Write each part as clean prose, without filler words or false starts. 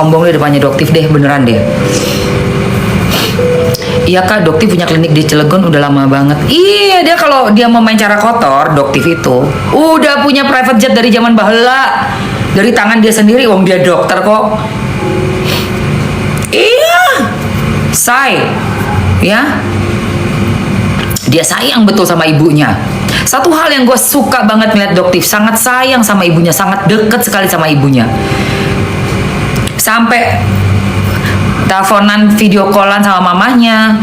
Sombong di depannya Doktif deh, beneran deh. Iya kak, Doktif punya klinik di Cilegon udah lama banget. Iya, dia kalau dia mau main cara kotor, Doktif itu udah punya private jet dari zaman bahela. Dari tangan dia sendiri, wong dia dokter kok. Iya, say, ya. Dia sayang betul sama ibunya. Satu hal yang gue suka banget melihat Doktif, sangat sayang sama ibunya, sangat deket sekali sama ibunya. Sampai teleponan, video callan sama mamahnya,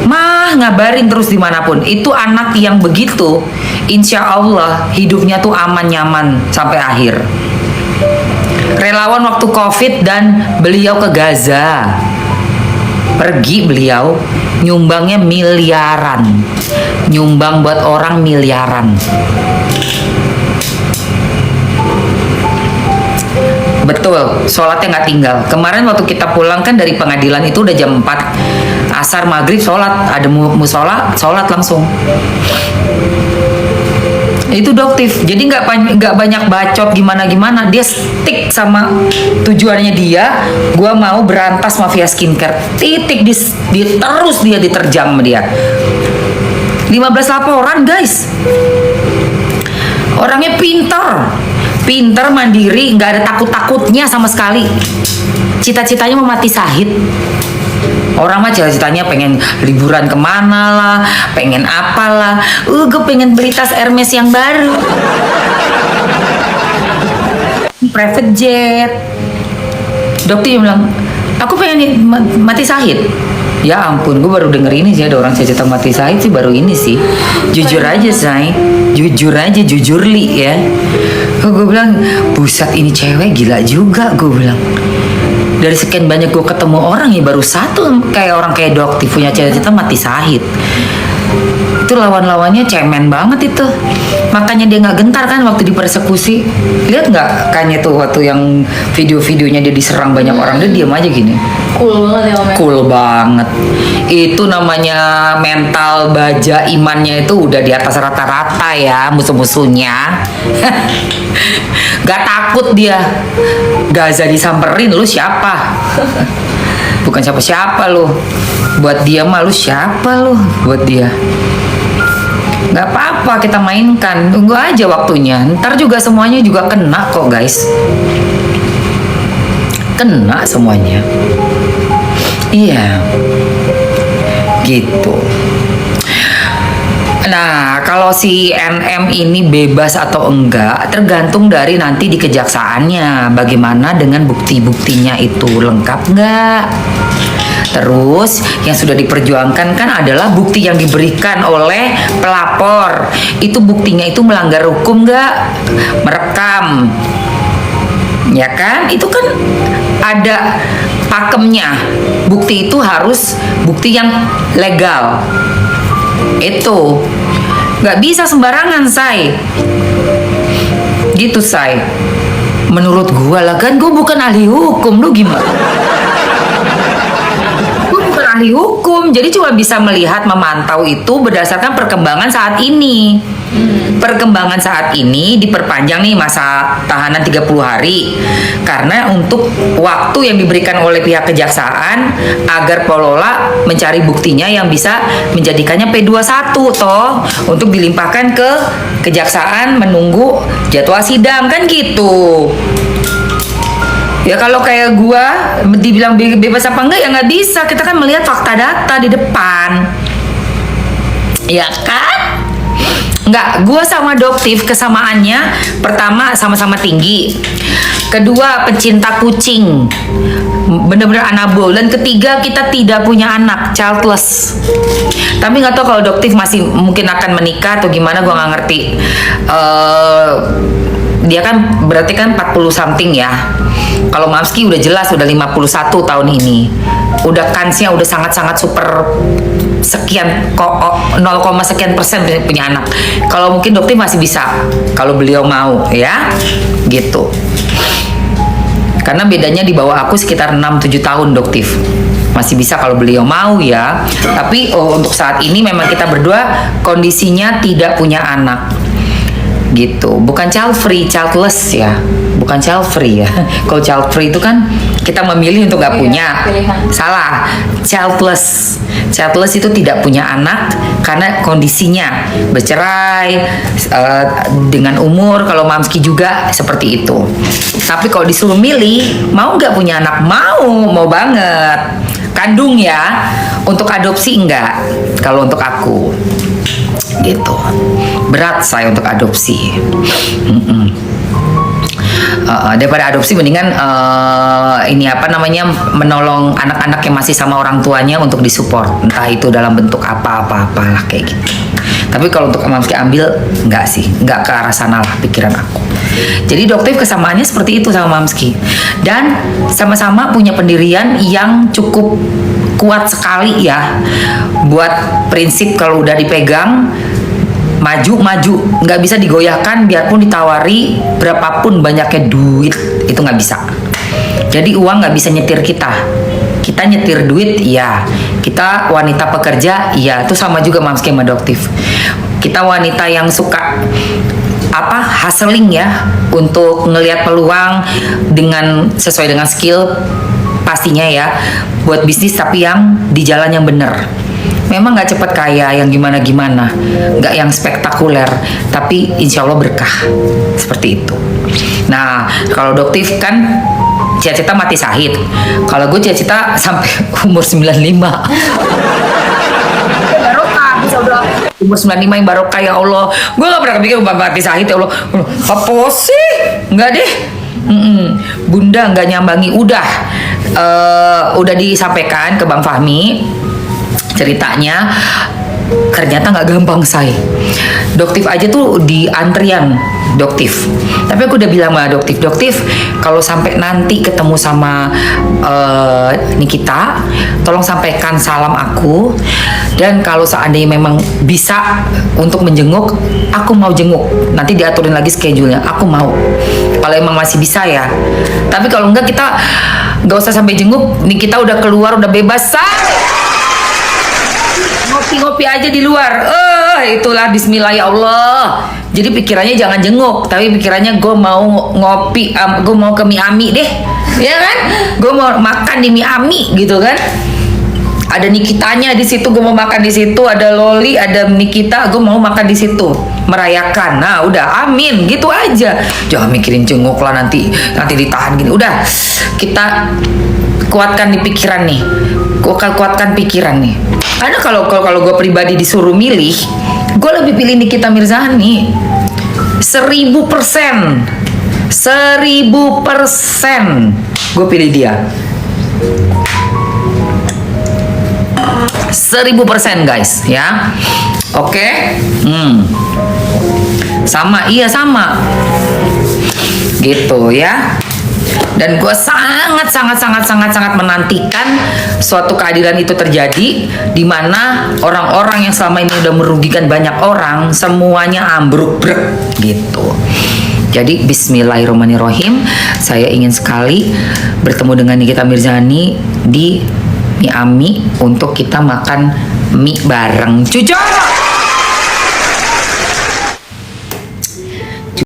mah ngabarin terus dimanapun. Itu anak yang begitu, insya Allah hidupnya tuh aman nyaman sampai akhir. Relawan waktu COVID dan beliau ke Gaza, pergi beliau, nyumbangnya miliaran, nyumbang buat orang miliaran. Betul, sholatnya nggak tinggal. Kemarin waktu kita pulang kan dari pengadilan itu udah jam 4 asar maghrib, sholat, ada musola, sholat langsung. Itu Doktif, jadi nggak banyak bacot gimana, dia stick sama tujuannya dia. Gua mau berantas mafia skincare, titik terus dia diterjang sama dia. 15 laporan guys. Orangnya pinter, mandiri, nggak ada takut-takutnya sama sekali. Cita-citanya mau mati syahid. Orang mah cita-citanya pengen liburan kemana lah, pengen apalah. Gue pengen beli tas Hermes yang baru, private jet. Dokter bilang, aku pengen mati syahid. Ya ampun, gue baru denger ini sih, ada orang cita-cita mati syahid sih baru ini sih. Jujur aja say, jujur li ya. Gue bilang, buset ini cewek gila juga, gue bilang. Dari sekian banyak gue ketemu orang ya baru satu kayak orang kayak Doktif punya cita-cita mati syahid. Itu lawan-lawannya cemen banget itu. Makanya dia nggak gentar kan waktu dipersekusi. Lihat nggak kayaknya tuh waktu yang video-videonya dia diserang banyak orang, dia diam aja gini. Cool banget ya Om. Cool banget. Itu namanya mental baja imannya itu udah di atas rata-rata ya musuh-musuhnya. Gak takut dia. Gaza disamperin, lu siapa? Bukan siapa-siapa lu. Buat dia mah lu siapa lu? Buat dia. Gak apa-apa kita mainkan. Tunggu aja waktunya. Ntar juga semuanya juga kena kok guys. Kena semuanya. Iya. Gitu. Nah, kalau si NM ini bebas atau enggak tergantung dari nanti di kejaksaannya. Bagaimana dengan bukti-buktinya itu lengkap enggak? Terus yang sudah diperjuangkan kan adalah bukti yang diberikan oleh pelapor. Itu buktinya itu melanggar hukum enggak? Merekam. Ya kan? Itu kan ada pakemnya. Bukti itu harus bukti yang legal. Itu nggak bisa sembarangan say. Gitu say. Menurut gua lah kan gua bukan ahli hukum, lu gimana? Gua bukan ahli hukum, jadi cuma bisa melihat, memantau itu berdasarkan perkembangan saat ini. Perkembangan saat ini diperpanjang nih masa tahanan 30 hari karena untuk waktu yang diberikan oleh pihak kejaksaan agar pengelola mencari buktinya yang bisa menjadikannya P21 toh untuk dilimpahkan ke kejaksaan menunggu jadwal sidang kan gitu. Ya kalau kayak gua dibilang bebas apa enggak ya nggak bisa, kita kan melihat fakta data di depan. Ya kan? Enggak, gue sama Doktif kesamaannya pertama sama-sama tinggi, kedua pecinta kucing, bener-bener anabol, dan ketiga kita tidak punya anak, childless. Tapi nggak tahu kalau Doktif masih mungkin akan menikah atau gimana, gue nggak ngerti. Dia kan berarti kan 40 something ya. Kalau Mamski udah jelas udah 51 tahun ini. Udah kansnya udah sangat-sangat super sekian 0, sekian persen punya anak. Kalau mungkin Doktif masih bisa kalau beliau mau ya. Gitu. Karena bedanya di bawah aku sekitar 6-7 tahun Doktif. Masih bisa kalau beliau mau ya. Tapi untuk saat ini memang kita berdua kondisinya tidak punya anak. Gitu, bukan child free, childless ya, bukan child free ya. Kalau child free itu kan kita memilih untuk nggak Iya, punya. pilihan. Salah. Childless itu tidak punya anak karena kondisinya bercerai, dengan umur. Kalau Mamski juga seperti itu. Tapi kalau disuruh milih, mau nggak punya anak? Mau banget. Kandung ya. Untuk adopsi enggak. Kalau untuk aku gitu, berat saya untuk adopsi. Daripada adopsi mendingan ini apa namanya, menolong anak-anak yang masih sama orang tuanya untuk disupport, entah itu dalam bentuk apalah kayak gitu. Tapi kalau untuk Mamski ambil, enggak sih, enggak ke arah sana lah pikiran aku. Jadi Doktif kesamaannya seperti itu sama Mamski, dan sama-sama punya pendirian yang cukup kuat sekali ya, buat prinsip kalau udah dipegang maju, nggak bisa digoyahkan biarpun ditawari berapapun banyaknya duit, itu nggak bisa. Jadi uang nggak bisa nyetir kita nyetir duit ya, kita wanita pekerja ya, itu sama juga Mamski sama Doktif. Kita wanita yang suka hustling ya, untuk ngelihat peluang dengan sesuai dengan skill pastinya ya, buat bisnis tapi yang di jalan yang bener. Memang nggak cepat kaya yang gimana-gimana, nggak yang spektakuler, tapi insya Allah berkah, seperti itu. Nah, kalau Doktif kan cita-cita mati syahid. Kalau gue cita-cita sampai umur 95. Barokah, bisa udah umur 95 yang barokah ya Allah. Gue nggak pernah kepikir mati syahid ya Allah. Apa sih? Nggak deh. Bunda nggak nyambangi, udah disampaikan ke Bang Fahmi ceritanya. Ternyata nggak gampang say. Doktif aja tuh di antrian Doktif. Tapi aku udah bilang sama Doktif, kalau sampai nanti ketemu sama Nikita, tolong sampaikan salam aku. Dan kalau seandainya memang bisa untuk menjenguk, aku mau jenguk. Nanti diaturin lagi schedule-nya. Aku mau. Kalau emang masih bisa ya. Tapi kalau enggak, kita nggak usah sampai jenguk. Nikita udah keluar, udah bebas say. Ngopi-ngopi aja di luar. Itulah bismillah ya Allah. Jadi pikirannya jangan jenguk, tapi pikirannya gue mau ngopi, gue mau ke Miami deh. Ya kan? Gue mau makan di Miami gitu kan. Ada Nikitanya di situ, gue mau makan di situ. Ada Loli, ada Nikita, gue mau makan di situ. Merayakan. Nah, udah amin gitu aja. Jangan mikirin jenguk lah, nanti ditahan gini. Udah, kita kuatkan di pikiran nih. Kuatkan pikiran nih. Karena kalau gue pribadi disuruh milih, gue lebih pilih Nikita Mirzani 1000%. 1000% gue pilih dia. 1000% guys ya. Oke. Sama gitu ya. Dan gue sangat menantikan suatu keadilan itu terjadi, di mana orang-orang yang selama ini udah merugikan banyak orang semuanya ambruk gitu. Jadi bismillahirrahmanirrahim, saya ingin sekali bertemu dengan Nikita Mirzani di Miami untuk kita makan mie bareng. Cucok.